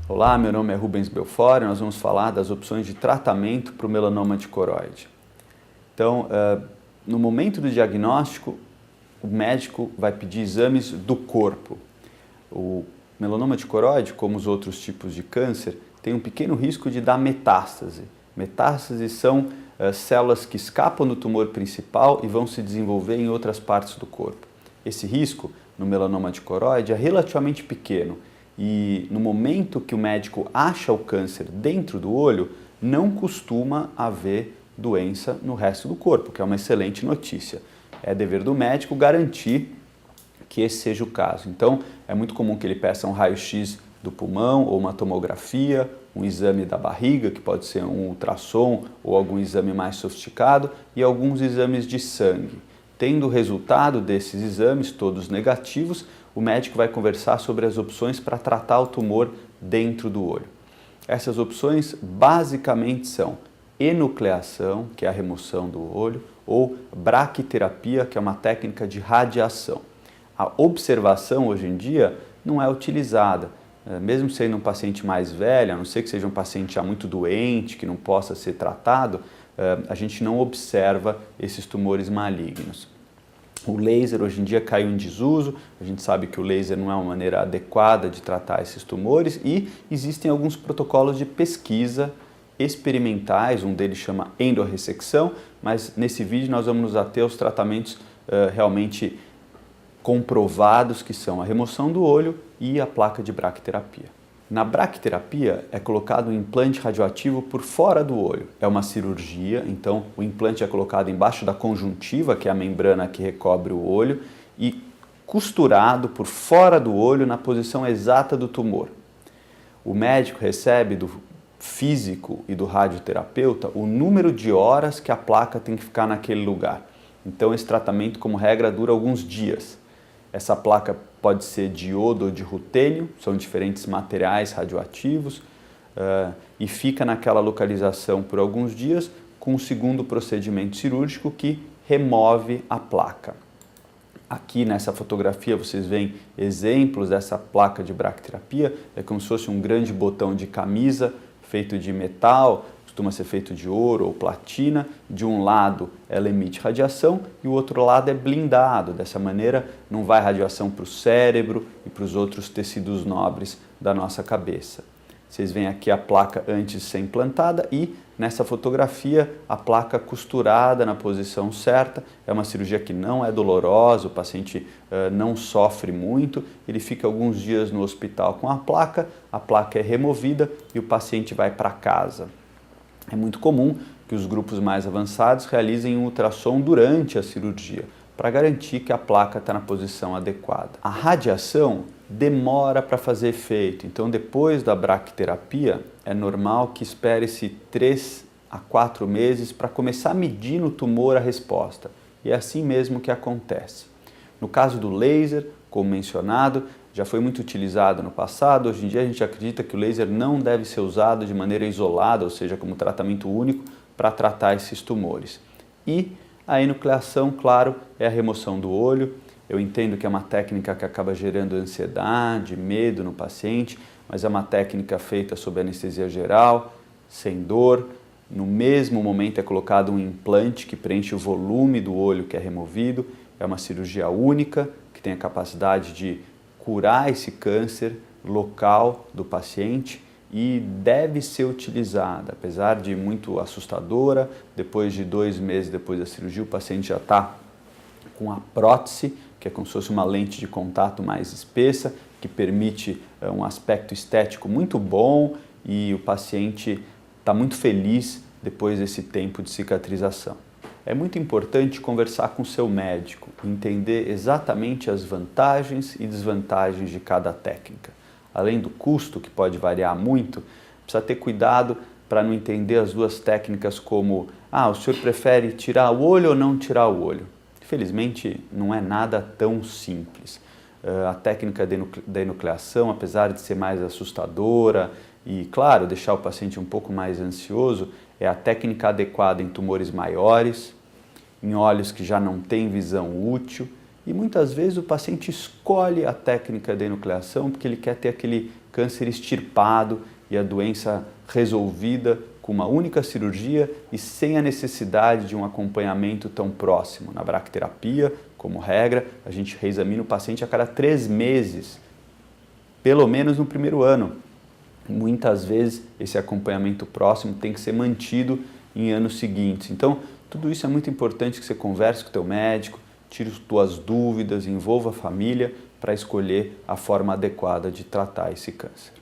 Olá, meu nome é Rubens Belfort e nós vamos falar das opções de tratamento para o melanoma de coroide. Então, no momento do diagnóstico, o médico vai pedir exames do corpo. O melanoma de coroide, como os outros tipos de câncer, tem um pequeno risco de dar metástase. Metástases são células que escapam do tumor principal e vão se desenvolver em outras partes do corpo. Esse risco, no melanoma de coroide, é relativamente pequeno e no momento que o médico acha o câncer dentro do olho, não costuma haver doença no resto do corpo, que é uma excelente notícia. É dever do médico garantir que esse seja o caso. Então, é muito comum que ele peça um raio-x do pulmão ou uma tomografia, um exame da barriga, que pode ser um ultrassom ou algum exame mais sofisticado, e alguns exames de sangue. Tendo o resultado desses exames, todos negativos, o médico vai conversar sobre as opções para tratar o tumor dentro do olho. Essas opções basicamente são enucleação, que é a remoção do olho, ou braquiterapia, que é uma técnica de radiação. A observação hoje em dia não é utilizada, mesmo sendo um paciente mais velho, a não ser que seja um paciente já muito doente, que não possa ser tratado, a gente não observa esses tumores malignos. O laser hoje em dia caiu em desuso, a gente sabe que o laser não é uma maneira adequada de tratar esses tumores e existem alguns protocolos de pesquisa experimentais, um deles chama endorressecção, mas nesse vídeo nós vamos nos ater aos tratamentos realmente comprovados, que são a remoção do olho e a placa de braquiterapia. Na braquiterapia é colocado um implante radioativo por fora do olho. É uma cirurgia, então o implante é colocado embaixo da conjuntiva, que é a membrana que recobre o olho, e costurado por fora do olho na posição exata do tumor. O médico recebe do físico e do radioterapeuta o número de horas que a placa tem que ficar naquele lugar. Então esse tratamento, como regra, dura alguns dias. Essa placa pode ser de iodo ou de rutênio, são diferentes materiais radioativos, e fica naquela localização por alguns dias com o segundo procedimento cirúrgico que remove a placa. Aqui nessa fotografia vocês veem exemplos dessa placa de braquiterapia, é como se fosse um grande botão de camisa feito de metal, costuma ser feito de ouro ou platina, de um lado ela emite radiação e o outro lado é blindado, dessa maneira não vai radiação para o cérebro e para os outros tecidos nobres da nossa cabeça. Vocês veem aqui a placa antes de ser implantada e nessa fotografia a placa costurada na posição certa, é uma cirurgia que não é dolorosa, o paciente não sofre muito, ele fica alguns dias no hospital com a placa é removida e o paciente vai para casa. É muito comum que os grupos mais avançados realizem um ultrassom durante a cirurgia, para garantir que a placa está na posição adequada. A radiação demora para fazer efeito, então depois da braquiterapia é normal que espere-se 3 a 4 meses para começar a medir no tumor a resposta. E é assim mesmo que acontece. No caso do laser, como mencionado, já foi muito utilizado no passado, hoje em dia a gente acredita que o laser não deve ser usado de maneira isolada, ou seja, como tratamento único para tratar esses tumores. E a enucleação, claro, é a remoção do olho. Eu entendo que é uma técnica que acaba gerando ansiedade, medo no paciente, mas é uma técnica feita sob anestesia geral, sem dor. No mesmo momento é colocado um implante que preenche o volume do olho que é removido. É uma cirurgia única, que tem a capacidade de curar esse câncer local do paciente e deve ser utilizada, apesar de muito assustadora. Depois de 2 meses depois da cirurgia, o paciente já está com a prótese, que é como se fosse uma lente de contato mais espessa, que permite um aspecto estético muito bom e o paciente está muito feliz depois desse tempo de cicatrização. É muito importante conversar com o seu médico, entender exatamente as vantagens e desvantagens de cada técnica. Além do custo, que pode variar muito, precisa ter cuidado para não entender as duas técnicas como o senhor prefere tirar o olho ou não tirar o olho? Infelizmente, não é nada tão simples. A técnica da enucleação, apesar de ser mais assustadora e, claro, deixar o paciente um pouco mais ansioso, é a técnica adequada em tumores maiores, em olhos que já não têm visão útil, e muitas vezes o paciente escolhe a técnica de enucleação porque ele quer ter aquele câncer extirpado e a doença resolvida com uma única cirurgia e sem a necessidade de um acompanhamento tão próximo. Na bracterapia, como regra, a gente reexamina o paciente a cada 3 meses, pelo menos no primeiro ano. Muitas vezes esse acompanhamento próximo tem que ser mantido em anos seguintes. Então, tudo isso é muito importante que você converse com o teu médico, tire as tuas dúvidas, envolva a família para escolher a forma adequada de tratar esse câncer.